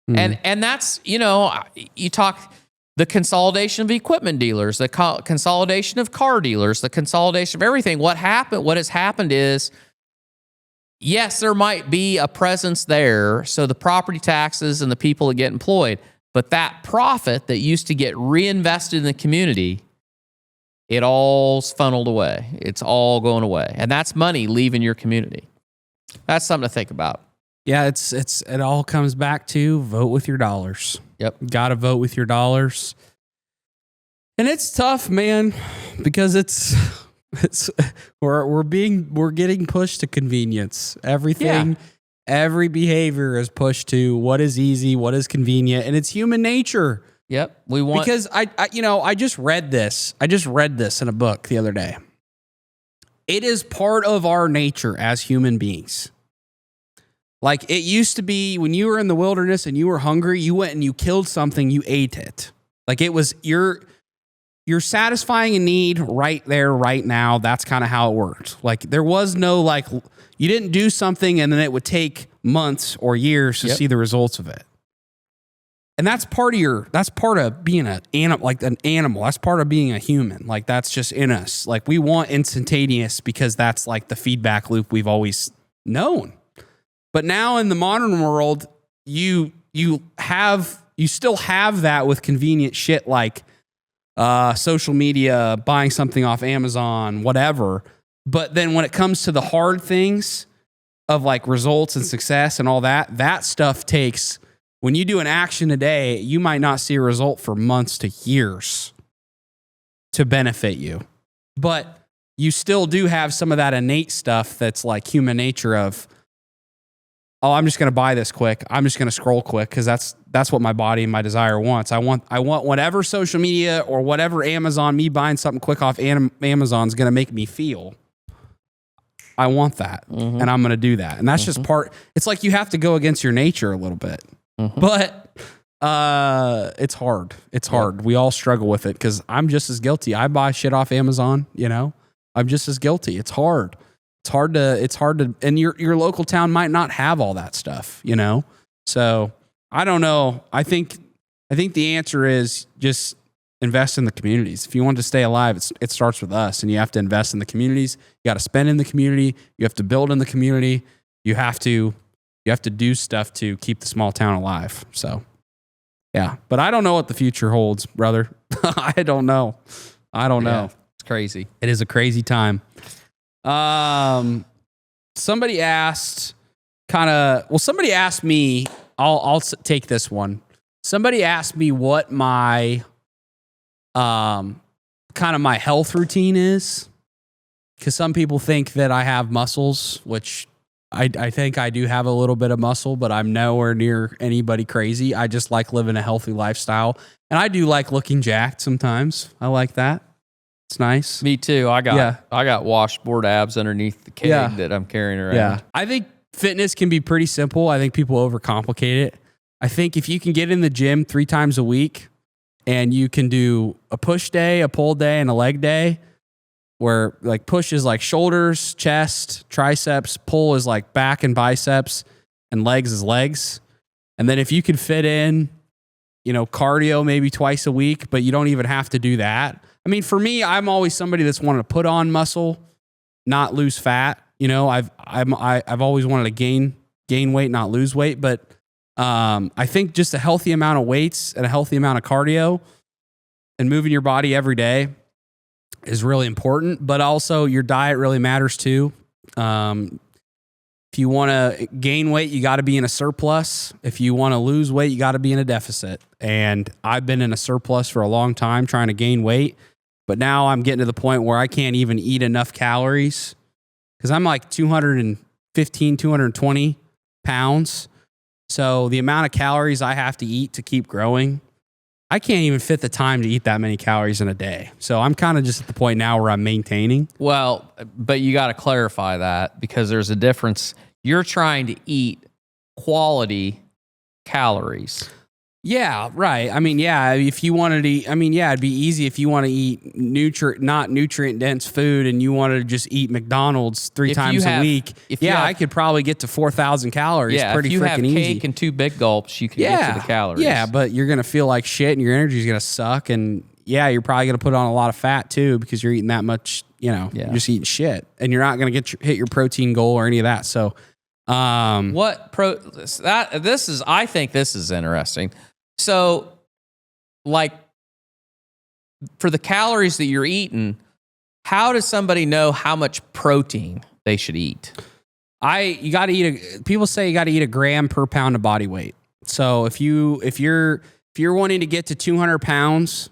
And that's, you talk the consolidation of equipment dealers, the consolidation of car dealers, the consolidation of everything. What has happened is, yes, there might be a presence there, so the property taxes and the people that get employed, but that profit that used to get reinvested in the community, it all's funneled away. It's all going away. And that's money leaving your community. That's something to think about. Yeah, it all comes back to vote with your dollars. Yep. Got to vote with your dollars. And it's tough, man, because we're getting pushed to convenience. Everything, every behavior is pushed to what is easy, what is convenient, and it's human nature. Yep. Because I just read this. I just read this in a book the other day. It is part of our nature as human beings. Like it used to be when you were in the wilderness and you were hungry, you went and you killed something, you ate it. Like it was you're satisfying a need right there, right now. That's kind of how it worked. Like there was no you didn't do something and then it would take months or years to see the results of it. And that's part of being an animal. That's part of being a human. Like that's just in us. Like we want instantaneous because that's like the feedback loop we've always known. But now in the modern world, you still have that with convenient shit like social media, buying something off Amazon, whatever. But then when it comes to the hard things of like results and success and all that stuff takes, when you do an action today, you might not see a result for months to years to benefit you. But you still do have some of that innate stuff that's like human nature of, oh, I'm just going to buy this quick. I'm just going to scroll quick because that's what my body and my desire wants. I want whatever social media or whatever Amazon, me buying something quick off Amazon is going to make me feel. I want that, and I'm going to do that. And that's just part. It's like you have to go against your nature a little bit. But it's hard. It's hard. We all struggle with it because I'm just as guilty. I buy shit off Amazon, I'm just as guilty. It's hard. It's hard to, and your local town might not have all that stuff, So I don't know. I think the answer is just invest in the communities. If you want to stay alive, it starts with us, and you have to invest in the communities. You got to spend in the community. You have to build in the community. You have to do stuff to keep the small town alive. So, yeah. But I don't know what the future holds, brother. I don't know. It's crazy. It is a crazy time. Somebody asked me, I'll take this one. Somebody asked me what my, kind of my health routine is. Cause some people think that I have muscles, which I think I do have a little bit of muscle, but I'm nowhere near anybody crazy. I just like living a healthy lifestyle. And I do like looking jacked sometimes. I like that. It's nice. Me too. I got washboard abs underneath the keg that I'm carrying around. Yeah. I think fitness can be pretty simple. I think people overcomplicate it. I think if you can get in the gym 3 times a week and you can do a push day, a pull day, and a leg day, where like push is like shoulders, chest, triceps, pull is like back and biceps, and legs is legs. And then if you could fit in, cardio maybe twice a week, but you don't even have to do that. I mean, for me, I'm always somebody that's wanted to put on muscle, not lose fat. I've always wanted to gain gain weight, not lose weight. But I think just a healthy amount of weights and a healthy amount of cardio and moving your body every day is really important. But also your diet really matters too. If you want to gain weight, you got to be in a surplus. If you want to lose weight, you got to be in a deficit. And I've been in a surplus for a long time trying to gain weight. But now I'm getting to the point where I can't even eat enough calories because I'm like 215, 220 pounds. So the amount of calories I have to eat to keep growing, I can't even fit the time to eat that many calories in a day. So I'm kind of just at the point now where I'm maintaining. Well, but you got to clarify that because there's a difference. You're trying to eat quality calories. Yeah, right. I mean, yeah, if you wanted to eat, I mean, yeah, it'd be easy if you want to eat not nutrient-dense food and you wanted to just eat McDonald's three times a week. I could probably get to 4,000 calories pretty freaking easy. If you have cake and 2 big gulps, you can get to the calories. Yeah, but you're going to feel like shit and your energy's going to suck. And yeah, you're probably going to put on a lot of fat too because you're eating that much, you're just eating shit. And you're not going to hit your protein goal or any of that. So, I think this is interesting. So, like, for the calories that you're eating, how does somebody know how much protein they should eat? People say you got to eat a gram per pound of body weight. So if you're wanting to get to 200 pounds,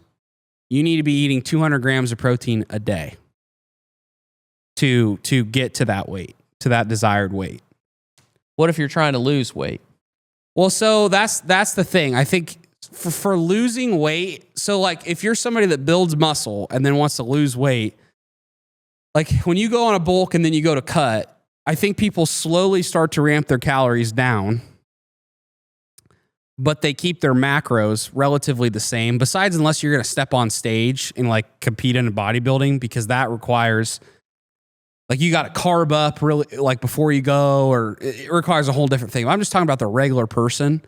you need to be eating 200 grams of protein a day to get to that weight, to that desired weight. What if you're trying to lose weight? Well, so that's the thing. I think for losing weight, so like if you're somebody that builds muscle and then wants to lose weight, like when you go on a bulk and then you go to cut, I think people slowly start to ramp their calories down, but they keep their macros relatively the same. Besides, unless you're going to step on stage and like compete in bodybuilding, because that requires like you got to carb up really like before you go, or it requires a whole different thing. I'm just talking about the regular person.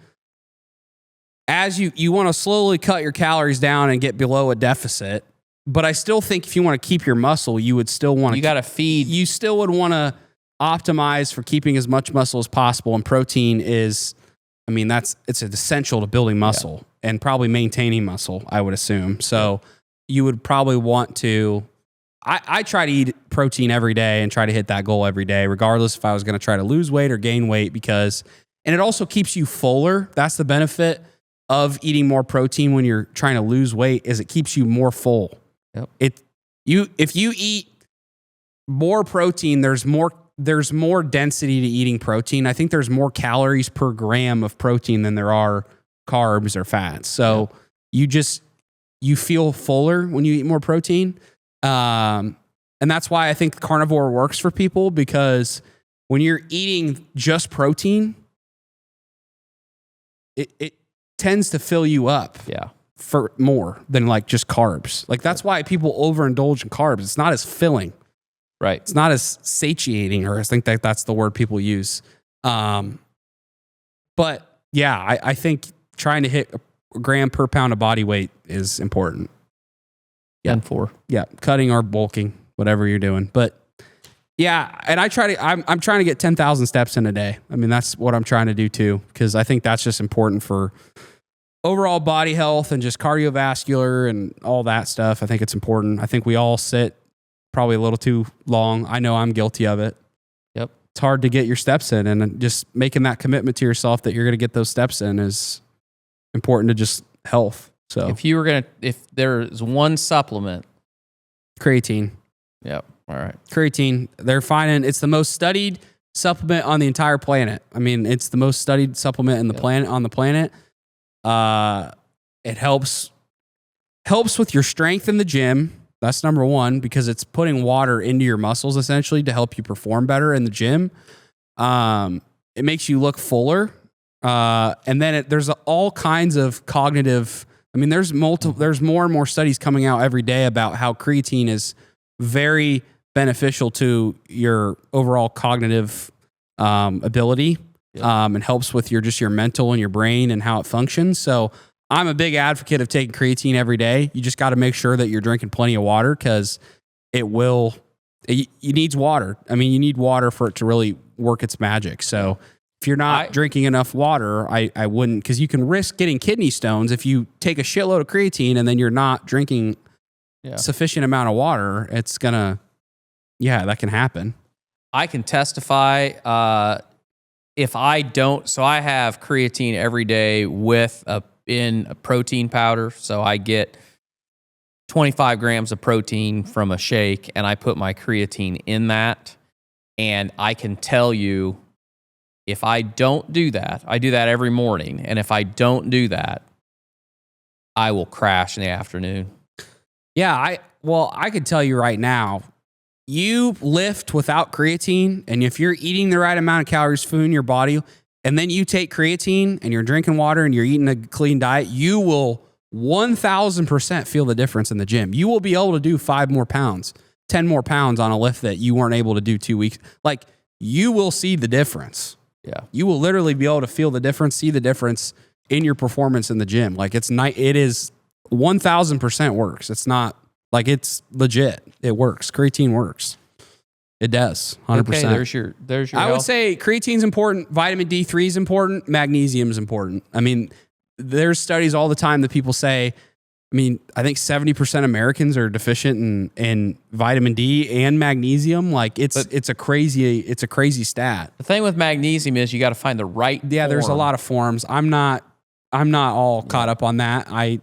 As you want to slowly cut your calories down and get below a deficit, but I still think if you want to keep your muscle, you would still want to. You got to feed. You still would want to optimize for keeping as much muscle as possible, and protein is, I mean, it's essential to building muscle and probably maintaining muscle, I would assume. So you would probably want to. I try to eat protein every day and try to hit that goal every day, regardless if I was going to try to lose weight or gain weight, and it also keeps you fuller. That's the benefit of eating more protein when you're trying to lose weight, is it keeps you more full. Yep. If you eat more protein, there's more density to eating protein. I think there's more calories per gram of protein than there are carbs or fats. So you feel fuller when you eat more protein. And that's why I think carnivore works for people, because when you're eating just protein, it tends to fill you up for more than like just carbs. Like that's why people overindulge in carbs. It's not as filling. Right. It's not as satiating, or I think that's the word people use. But yeah, I think trying to hit a gram per pound of body weight is important. Yeah. And yeah, cutting or bulking, whatever you're doing. But yeah, and I'm trying to get 10,000 steps in a day. I mean, that's what I'm trying to do too, because I think that's just important for overall body health and just cardiovascular and all that stuff. I think it's important. I think we all sit probably a little too long. I know I'm guilty of it. Yep. It's hard to get your steps in, and just making that commitment to yourself that you're going to get those steps in is important to just health. So if there's one supplement, creatine. Yep. All right. Creatine. They're finding it's the most studied supplement on the entire planet. I mean, it's the most studied supplement in the planet on the planet. It helps with your strength in the gym. That's number one, because it's putting water into your muscles essentially to help you perform better in the gym. It makes you look fuller. And then there's all kinds of cognitive. I mean, there's more and more studies coming out every day about how creatine is very beneficial to your overall cognitive ability, and helps with your mental and your brain and how it functions. So I'm a big advocate of taking creatine every day. You just got to make sure that you're drinking plenty of water, because it needs water. I mean, you need water for it to really work its magic. So if you're not drinking enough water, I wouldn't, because you can risk getting kidney stones if you take a shitload of creatine and then you're not drinking sufficient amount of water. It's gonna, that can happen. I can testify. If I don't, so I have creatine every day in a protein powder. So I get 25 grams of protein from a shake, and I put my creatine in that. And I can tell you, if I don't do that, I do that every morning. And if I don't do that, I will crash in the afternoon. Yeah, I could tell you right now, you lift without creatine, and if you're eating the right amount of calories, food in your body, and then you take creatine and you're drinking water and you're eating a clean diet, you will 1,000% feel the difference in the gym. You will be able to do 5 more pounds, 10 more pounds on a lift that you weren't able to do 2 weeks. Like, you will see the difference. Yeah. You will literally be able to feel the difference, see the difference in your performance in the gym. Like, it is 1,000% works. It's not like, it's legit. It works. Creatine works. It does. 100%. Okay, there's your I would say creatine's important. Vitamin D3 is important. Magnesium is important. I mean, there's studies all the time that people say, I think 70% Americans are deficient in vitamin D and magnesium. Like, it's a crazy stat. The thing with magnesium is you got to find the right form. There's a lot of forms. I'm not all caught up on that.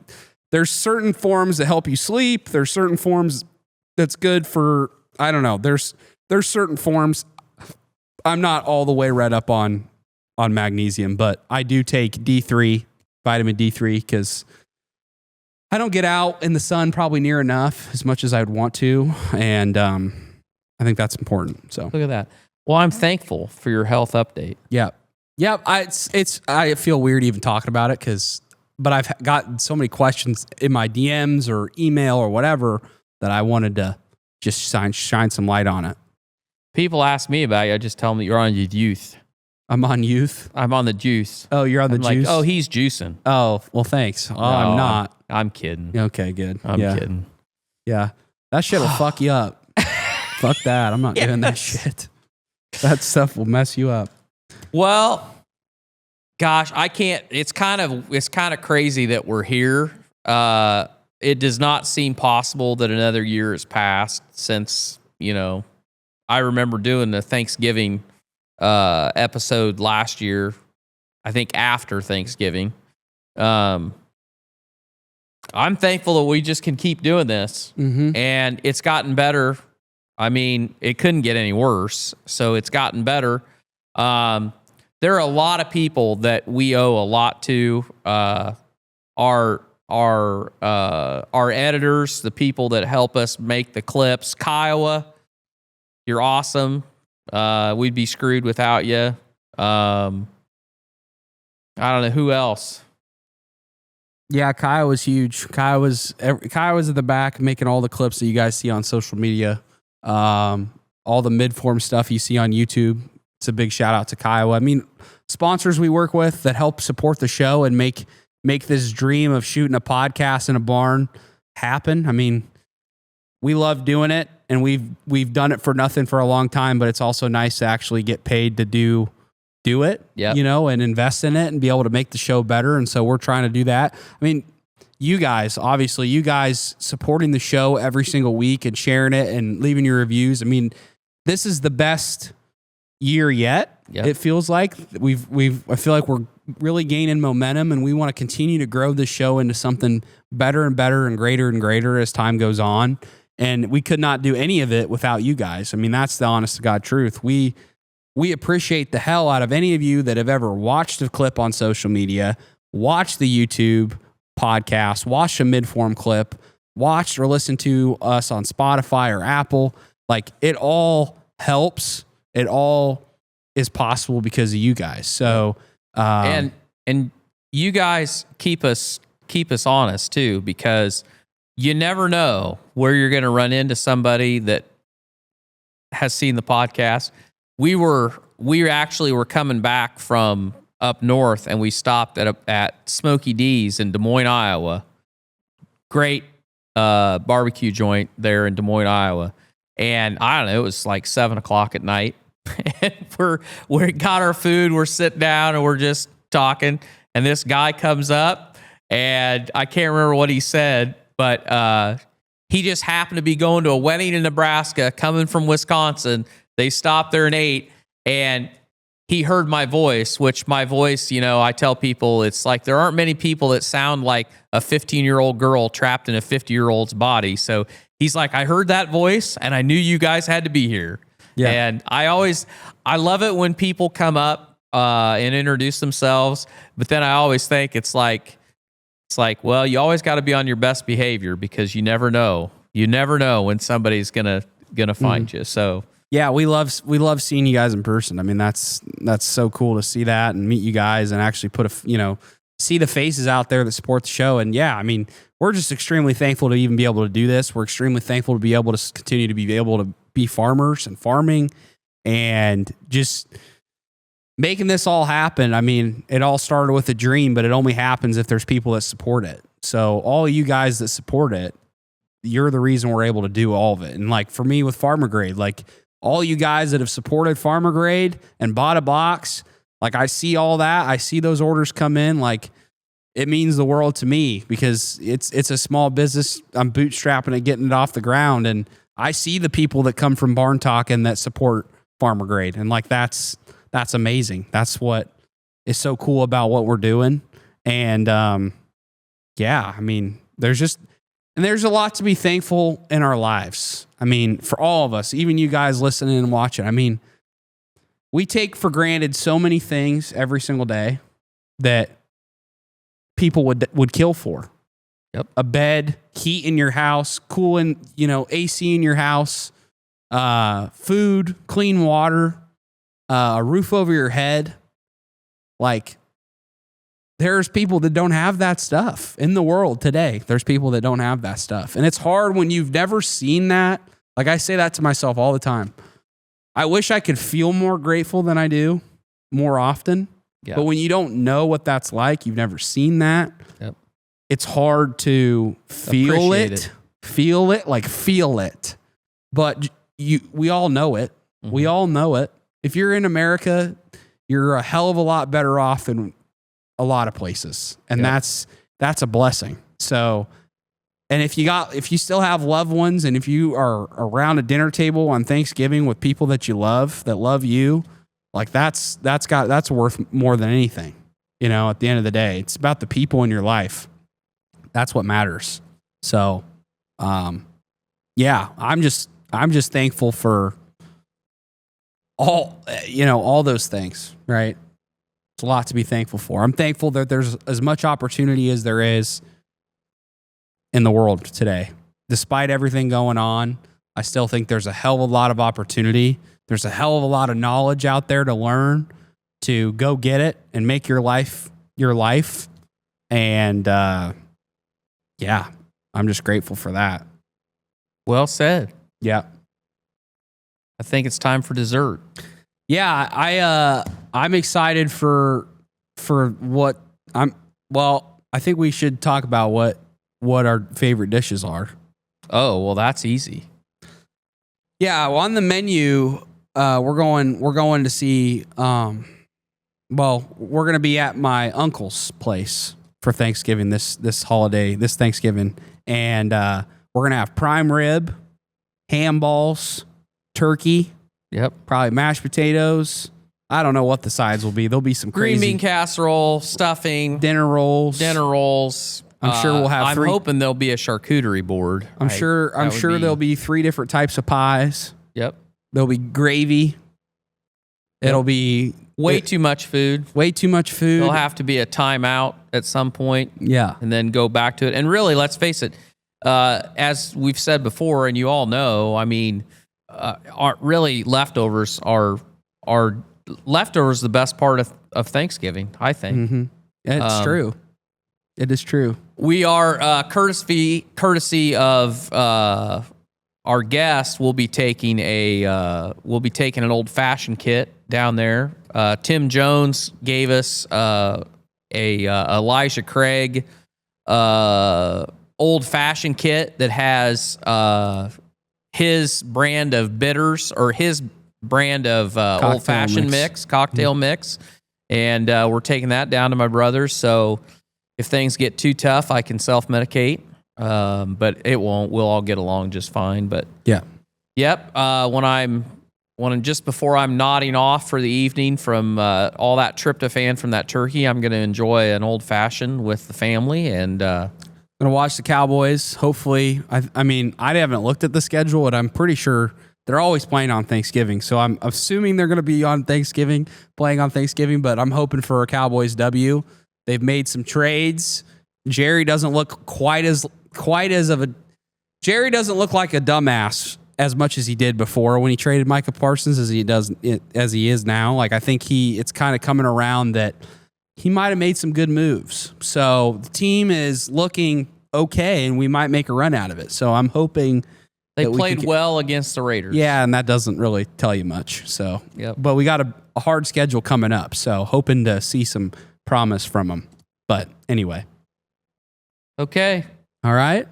There's certain forms that help you sleep. There's certain forms that's good for, I don't know. There's certain forms. I'm not all the way read up on magnesium, but I do take D3, vitamin D3, because I don't get out in the sun probably near enough as much as I would want to. And I think that's important. So look at that. Well, I'm thankful for your health update. Yeah. Yeah. I feel weird even talking about it but I've gotten so many questions in my DMs or email or whatever that I wanted to just shine some light on it. People ask me about you. I just tell them that you're on your youth. I'm on youth? I'm on the juice. Oh, you're on the juice? Like, he's juicing. Oh, well, thanks. Oh, no, I'm not. I'm kidding. Okay, good. I'm kidding. Yeah. That shit will fuck you up. Fuck that. I'm not doing that shit. That stuff will mess you up. Well, gosh, I can't. It's kind of crazy that we're here. It does not seem possible that another year has passed since, I remember doing the Thanksgiving episode last year, I think after Thanksgiving. I'm thankful that we just can keep doing this. Mm-hmm. And it's gotten better. It couldn't get any worse. So it's gotten better. There are a lot of people that we owe a lot to. Our editors, the people that help us make the clips. Kiowa, you're awesome. We'd be screwed without you. I don't know who else. Yeah, Kyle was huge. Kyle was at the back making all the clips that you guys see on social media. All the mid-form stuff you see on YouTube. It's a big shout out to Kyle. Sponsors we work with that help support the show and make this dream of shooting a podcast in a barn happen. We love doing it, and we've done it for nothing for a long time, but it's also nice to actually get paid to do it, yep. And invest in it and be able to make the show better. And so we're trying to do that. You guys supporting the show every single week and sharing it and leaving your reviews. This is the best year yet. Yep. It feels like I feel like we're really gaining momentum, and we want to continue to grow the show into something better and better and greater as time goes on. And we could not do any of it without you guys. That's the honest to God truth. We appreciate the hell out of any of you that have ever watched a clip on social media, watched the YouTube podcast, watched a mid-form clip, watched or listened to us on Spotify or Apple. Like, it all helps. It all is possible because of you guys. So, and you guys keep us honest too, because you never know where you're going to run into somebody that has seen the podcast. We actually were coming back from up north, and we stopped at Smokey D's in Des Moines, Iowa. Great barbecue joint there in Des Moines, Iowa. And I don't know, it was like 7:00 at night. and we got our food. We're sitting down and we're just talking. And this guy comes up, and I can't remember what he said, but he just happened to be going to a wedding in Nebraska, coming from Wisconsin. They stopped there and ate, and he heard my voice, which my voice, I tell people, it's like there aren't many people that sound like a 15-year-old girl trapped in a 50-year-old's body. So he's like, I heard that voice, and I knew you guys had to be here. Yeah. And I love it when people come up and introduce themselves, but then I always think it's like, well, you always got to be on your best behavior, because you never know when somebody's gonna find you. So yeah, we love seeing you guys in person. I mean, that's so cool to see that and meet you guys and actually see the faces out there that support the show. And yeah, I mean, we're just extremely thankful to even be able to do this. We're extremely thankful to be able to continue to be able to be farmers and farming and just making this all happen. I mean, it all started with a dream, but it only happens if there's people that support it. So all of you guys that support it, you're the reason we're able to do all of it. And like for me with Farmer Grade, like all you guys that have supported Farmer Grade and bought a box, like I see all that. I see those orders come in. Like it means the world to me, because it's a small business. I'm bootstrapping it, getting it off the ground. And I see the people that come from Barn Talking that support Farmer Grade. And like, that's amazing. That's what is so cool about what we're doing. And yeah, I mean, there's a lot to be thankful in our lives. I mean, for all of us, even you guys listening and watching. I mean, we take for granted so many things every single day that people would kill for. Yep. A bed, heat in your house, cooling, AC in your house, food, clean water, a roof over your head. Like, there's people that don't have that stuff in the world today. There's people that don't have that stuff. And it's hard when you've never seen that. Like I say that to myself all the time. I wish I could feel more grateful than I do more often. Yep. But when you don't know what that's like, you've never seen that. Yep. It's hard to feel it. Feel it. But we all know it. Mm-hmm. We all know it. If you're in America, you're a hell of a lot better off than a lot of places. And yep. that's a blessing. So, and if you still have loved ones, and if you are around a dinner table on Thanksgiving with people that you love, that love you, like that's worth more than anything. At the end of the day, it's about the people in your life. That's what matters. So, yeah, I'm just thankful for all those things, right? It's a lot to be thankful for. I'm thankful that there's as much opportunity as there is in the world today. Despite everything going on, I still think there's a hell of a lot of opportunity. There's a hell of a lot of knowledge out there to learn, to go get it and make your life your life. And yeah, I'm just grateful for that. Well said. Yeah. I think it's time for dessert. Yeah, I'm excited for what I think we should talk about what our favorite dishes are. Oh, well, that's easy. Yeah, well, on the menu, we're going to see we're going to be at my uncle's place for Thanksgiving this Thanksgiving, and we're going to have prime rib, ham balls, turkey. Yep. Probably mashed potatoes. I don't know what the sides will be. There'll be some crazy green bean casserole, stuffing, dinner rolls. I'm sure we'll have. I'm hoping there'll be a charcuterie board. I'm sure there'll be 3 different types of pies. Yep. There'll be gravy. Yep. It'll be way too much food. Way too much food. There'll have to be a timeout at some point. Yeah. And then go back to it. And really, let's face it, as we've said before, and you all know, I mean, aren't really leftovers are leftovers the best part of Thanksgiving, I think. Mm-hmm. It's true. It is true. We are courtesy of our guest. We'll be taking an old fashioned kit down there. Tim Jones gave us a Elijah Craig old fashioned kit that has his brand of bitters, or his brand of old fashioned cocktail mix, and we're taking that down to my brother's. So if things get too tough, I can self medicate, but it won't. We'll all get along just fine. But yep. When just before I'm nodding off for the evening from all that tryptophan from that turkey, I'm going to enjoy an old fashioned with the family and. Going to watch the Cowboys. Hopefully, I mean, I haven't looked at the schedule, and I'm pretty sure they're always playing on Thanksgiving. So I'm assuming they're going to be on Thanksgiving, playing on Thanksgiving. But I'm hoping for a Cowboys W. They've made some trades. Jerry doesn't look Jerry doesn't look like a dumbass as much as he did before when he traded Micah Parsons as he is now. Like I think it's kind of coming around that. He might have made some good moves. So the team is looking okay, and we might make a run out of it. So I'm hoping they played well against the Raiders. Yeah, and that doesn't really tell you much. So, but we got a hard schedule coming up. So hoping to see some promise from them. But anyway. Okay. All right.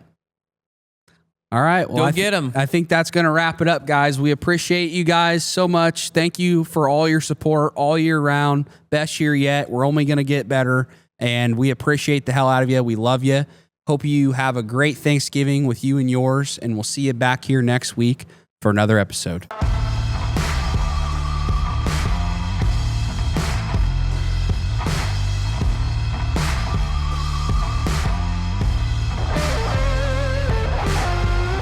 Well, go get them. I think that's going to wrap it up, guys. We appreciate you guys so much. Thank you for all your support all year round. Best year yet. We're only going to get better, and we appreciate the hell out of you. We love you. Hope you have a great Thanksgiving with you and yours, and we'll see you back here next week for another episode.